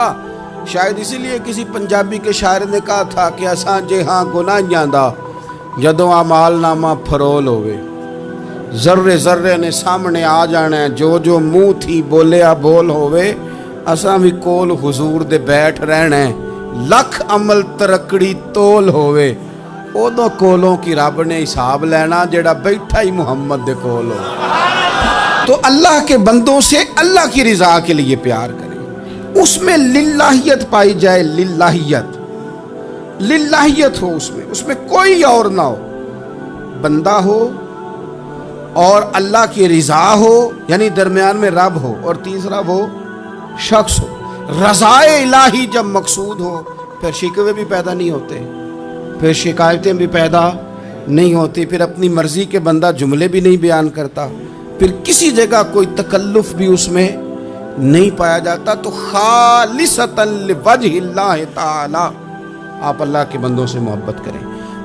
شاید اسی لیے کسی پنجابی کے شاعر نے کہا تھا کہ اساں جے ہاں گناہیاں دا جدوں اعمال نامہ فرول ہوئے، ذرے ذرے نے سامنے آ جانا ہے، جو جو منہ تھی بولیا بول ہوئے، اساں بھی کول حضور دے بیٹھ رہنا ہے، لکھ عمل ترکڑی تول ہوئے، اودوں کولوں کی رب نے حساب لینا جڑا بیٹھا ہی محمد دے کول ہو۔ تو اللہ کے بندوں سے اللہ کی رضا کے لیے پیار کریں، اس میں للہیت پائی جائے، للہیت ہو، اس میں کوئی اور نہ ہو، بندہ ہو اور اللہ کی رضا ہو، یعنی درمیان میں رب ہو، اور تیسرا وہ شخص ہو۔ رضائے الہی جب مقصود ہو پھر شکوے بھی پیدا نہیں ہوتے، پھر شکایتیں بھی پیدا نہیں ہوتی، پھر اپنی مرضی کے بندہ جملے بھی نہیں بیان کرتا، پھر کسی جگہ کوئی تکلف بھی اس میں نہیں پایا جاتا۔ تو خالصتاً لوجہ اللہ تعالی آپ اللہ کے بندوں سے محبت کریں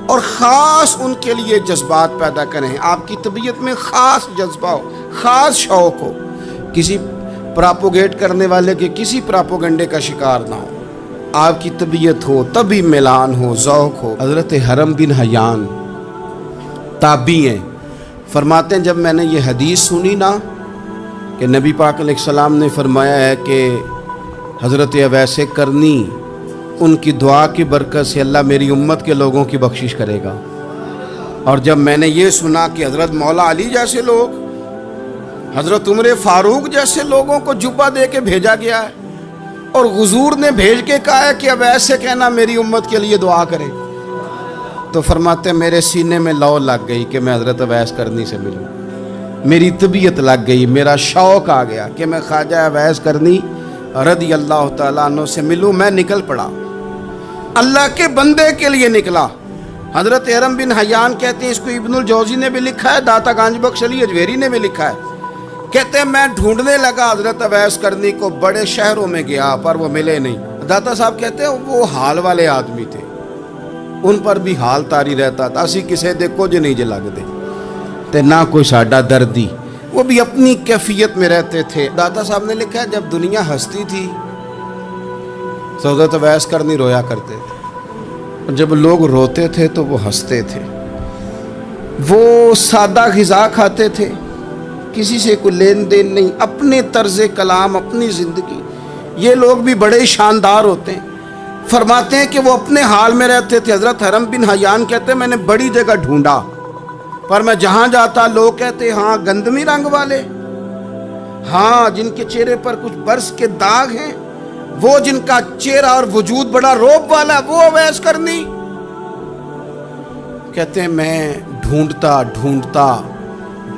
اور خاص ان کے لیے جذبات پیدا کریں، آپ کی طبیعت میں خاص جذبہ ہو، خاص شوق ہو، کسی پراپوگیٹ کرنے والے کے کسی پراپوگنڈے کا شکار نہ ہو، آپ کی طبیعت ہو، تبھی ملان ہو، ذوق ہو۔ حضرت حرم بن حیان تابعی ہیں، فرماتے ہیں جب میں نے یہ حدیث سنی نا کہ نبی پاک علیہ السلام نے فرمایا ہے کہ حضرت اویس کرنی ان کی دعا کی برکت سے اللہ میری امت کے لوگوں کی بخشش کرے گا، اور جب میں نے یہ سنا کہ حضرت مولا علی جیسے لوگ، حضرت عمر فاروق جیسے لوگوں کو جبہ دے کے بھیجا گیا ہے، اور حضور نے بھیج کے کہا ہے کہ اویس سے کہنا میری امت کے لیے دعا کرے، تو فرماتے ہیں میرے سینے میں لو لگ گئی کہ میں حضرت اویس کرنی سے ملوں، میری طبیعت لگ گئی، میرا شوق آ گیا کہ میں خواجہ اویس کرنی رضی اللہ تعالیٰ عنہ سے ملوں۔ میں نکل پڑا، اللہ کے بندے کے لیے نکلا۔ حضرت حرم بن حیان کہتے ہیں، اس کو ابن الجوزی نے بھی لکھا ہے، داتا گانج بخش علی اجویری نے بھی لکھا ہے، کہتے ہیں میں ڈھونڈنے لگا حضرت اویس کرنی کو، بڑے شہروں میں گیا پر وہ ملے نہیں۔ داتا صاحب کہتے ہیں وہ حال والے آدمی تھے، ان پر بھی حال تاری رہتا تھا، اسی کسے دے کچھ نہیں جے لگ دے تے نہ کوئی ساڈا دردی، وہ بھی اپنی کیفیت میں رہتے تھے۔ داتا صاحب نے لکھا ہے جب دنیا ہستی تھی تو حضرت اویس کرنی رویا کرتے تھے، اور جب لوگ روتے تھے تو وہ ہنستے تھے، وہ سادہ غذا کھاتے تھے، کسی سے کوئی لین دین نہیں، اپنے طرز کلام، اپنی زندگی۔ یہ لوگ بھی بڑے شاندار ہوتے ہیں، فرماتے ہیں کہ وہ اپنے حال میں رہتے تھے۔ حضرت حرم بن حیان کہتے ہیں میں نے بڑی جگہ ڈھونڈا، پر میں جہاں جاتا لوگ کہتے ہاں گندمی رنگ والے، ہاں جن کے چہرے پر کچھ برس کے داغ ہیں، وہ جن کا چہرہ اور وجود بڑا روب والا، وہ اویس کرنی۔ کہتے ہیں میں ڈھونڈتا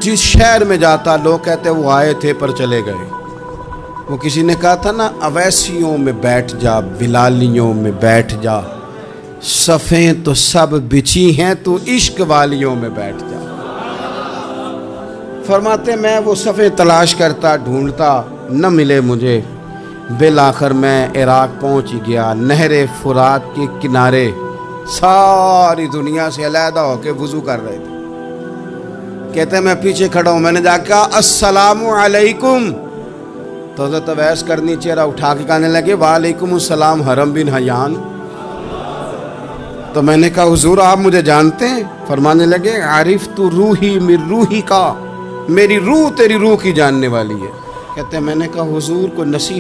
جس شہر میں جاتا لوگ کہتے وہ آئے تھے پر چلے گئے۔ وہ کسی نے کہا تھا نا، اویسیوں میں بیٹھ جا، بلالیوں میں بیٹھ جا، صفیں تو سب بچھی ہیں، تو عشق والیوں میں بیٹھ جا۔ فرماتے میں وہ صفیں تلاش کرتا، ڈھونڈتا، نہ ملے مجھے، بالآخر میں عراق پہنچ ہی گیا۔ نہر فرات کے کنارے ساری دنیا سے علیحدہ ہو کے وضو کر رہے تھے، کہتے ہیں میں پیچھے کھڑا ہوں، میں نے جا کے کہا السلام علیکم، تو حضرت اویس کرنی چہرہ اٹھا کے کہنے لگے وعلیکم السلام حرم بن حیان۔ تو میں نے کہا حضور آپ مجھے جانتے ہیں؟ فرمانے لگے عرفت روحی من روحی کا، میری روح تیری روح کی جاننے والی ہے۔ کہتے ہیں میں نے کہا حضور کو نصیحت